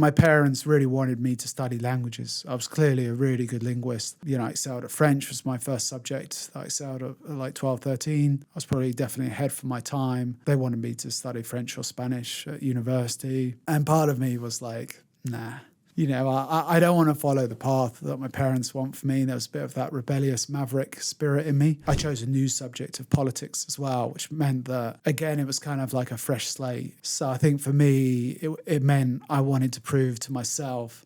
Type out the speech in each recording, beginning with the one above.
my parents really wanted me to study languages. I was clearly a really good linguist. I excelled at French, was my first subject. I excelled at like 12, 13. I was probably definitely ahead for my time. They wanted me to study French or Spanish at university. And part of me was like, nah. I don't want to follow the path that my parents want for me. There was a bit of that rebellious maverick spirit in me. I chose a new subject of politics as well, which meant that, again, it was kind of like a fresh slate. So I think for me, it meant I wanted to prove to myself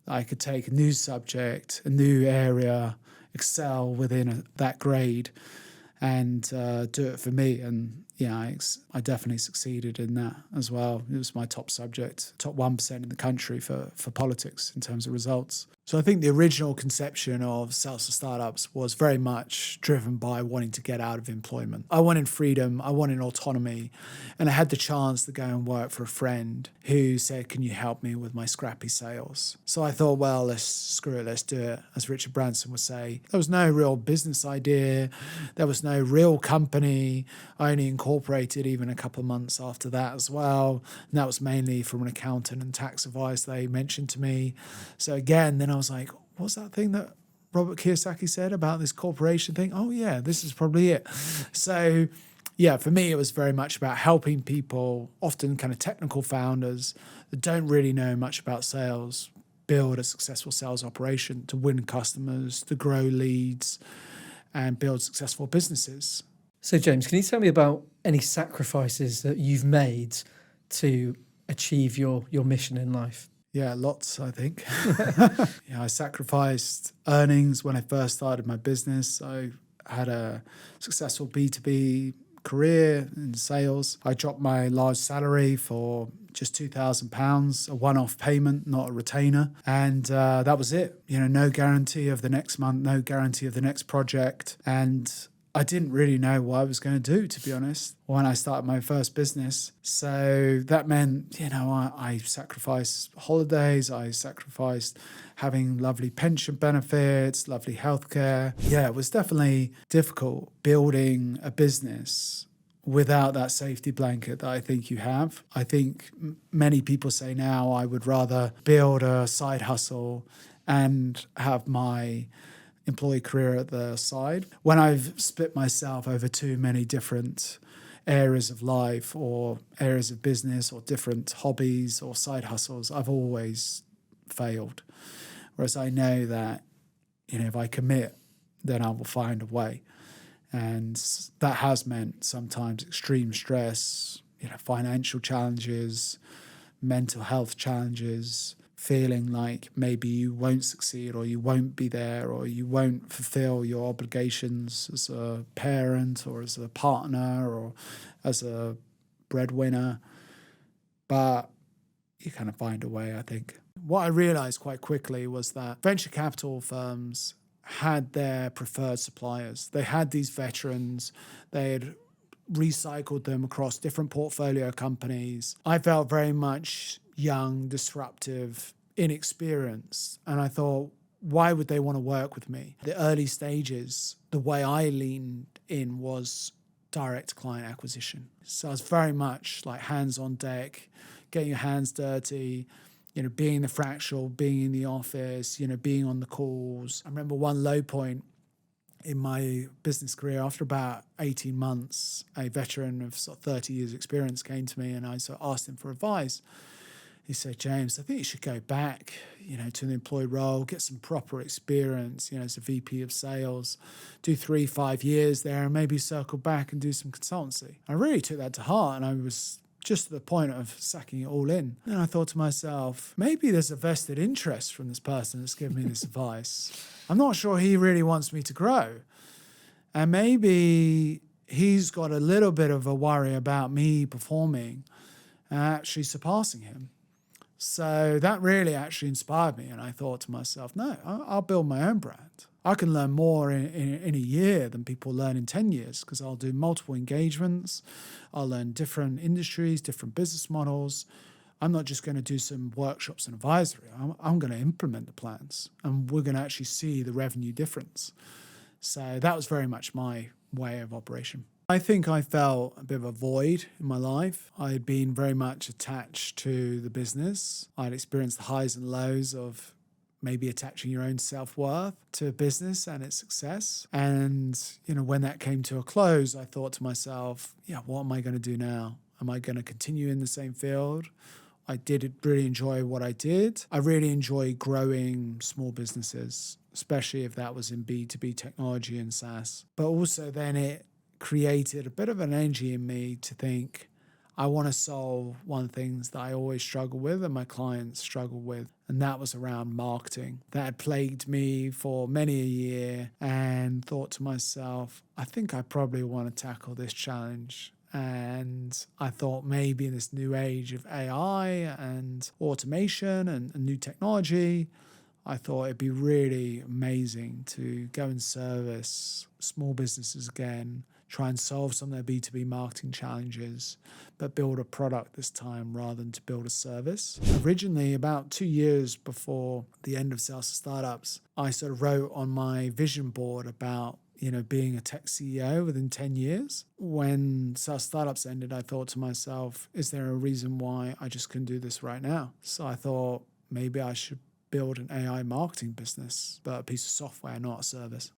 that I could take a new subject, a new area, excel within that grade and do it for me. And I definitely succeeded in that as well. It was my top subject, top 1% in the country for politics in terms of results. So I think the original conception of sales for startups was very much driven by wanting to get out of employment. I wanted freedom, I wanted autonomy, and I had the chance to go and work for a friend who said, can you help me with my scrappy sales? So I thought, well, let's do it. As Richard Branson would say, there was no real business idea, there was no real company. I only incorporated even a couple of months after that as well. And that was mainly from an accountant and tax advice they mentioned to me. So again, then I was like, what's that thing that Robert Kiyosaki said about this corporation thing? Oh yeah, this is probably it. So yeah, for me, it was very much about helping people, often kind of technical founders that don't really know much about sales, build a successful sales operation to win customers, to grow leads and build successful businesses. So James, can you tell me about any sacrifices that you've made to achieve your mission in life? Yeah, lots, I think. I sacrificed earnings when I first started my business. I had a successful B2B career in sales. I dropped my large salary for just £2,000, a one-off payment, not a retainer. And that was it. No guarantee of the next month, no guarantee of the next project. And I didn't really know what I was going to do, to be honest, when I started my first business. So that meant, I sacrificed holidays, I sacrificed having lovely pension benefits, lovely healthcare. Yeah, it was definitely difficult building a business without that safety blanket that I think you have. I think many people say now I would rather build a side hustle and have my employee career at the side. When I've split myself over too many different areas of life or areas of business or different hobbies or side hustles, I've always failed. Whereas I know that, if I commit, then I will find a way. And that has meant sometimes extreme stress, financial challenges, mental health challenges, feeling like maybe you won't succeed or you won't be there or you won't fulfill your obligations as a parent or as a partner or as a breadwinner. But you kind of find a way, I think. What I realized quite quickly was that venture capital firms had their preferred suppliers. They had these veterans. They had recycled them across different portfolio companies. I felt very much young, disruptive, inexperienced. And I thought, why would they want to work with me? The early stages, the way I leaned in was direct client acquisition. So I was very much like hands on deck, getting your hands dirty, being the fractional, being in the office, being on the calls. I remember one low point in my business career, after about 18 months, a veteran of sort of 30 years experience came to me and I sort of asked him for advice. He said, James, I think you should go back, to an employed role, get some proper experience, as a VP of sales, do 3-5 years there and maybe circle back and do some consultancy. I really took that to heart and I was just at the point of sacking it all in. And I thought to myself, maybe there's a vested interest from this person that's giving me this advice. I'm not sure he really wants me to grow. And maybe he's got a little bit of a worry about me performing and actually surpassing him. So that really actually inspired me. And I thought to myself, no, I'll build my own brand. I can learn more in a year than people learn in 10 years because I'll do multiple engagements. I'll learn different industries, different business models. I'm not just going to do some workshops and advisory. I'm going to implement the plans and we're going to actually see the revenue difference. So that was very much my way of operation. I think I felt a bit of a void in my life. I'd been very much attached to the business. I'd experienced the highs and lows of maybe attaching your own self-worth to a business and its success. And, when that came to a close, I thought to myself, what am I going to do now? Am I going to continue in the same field? I did really enjoy what I did. I really enjoy growing small businesses, especially if that was in B2B technology and SaaS. But also then it created a bit of an energy in me to think, I want to solve one of the things that I always struggle with and my clients struggle with, and that was around marketing. That had plagued me for many a year, and thought to myself, I think I probably want to tackle this challenge. And I thought maybe in this new age of AI and automation and new technology, I thought it'd be really amazing to go and service small businesses again, try and solve some of their B2B marketing challenges, but build a product this time rather than to build a service. Originally, about 2 years before the end of Sales to Startups, I sort of wrote on my vision board about being a tech CEO within 10 years. When Sales Startups ended, I thought to myself, is there a reason why I just couldn't do this right now? So I thought maybe I should build an AI marketing business, but a piece of software, not a service.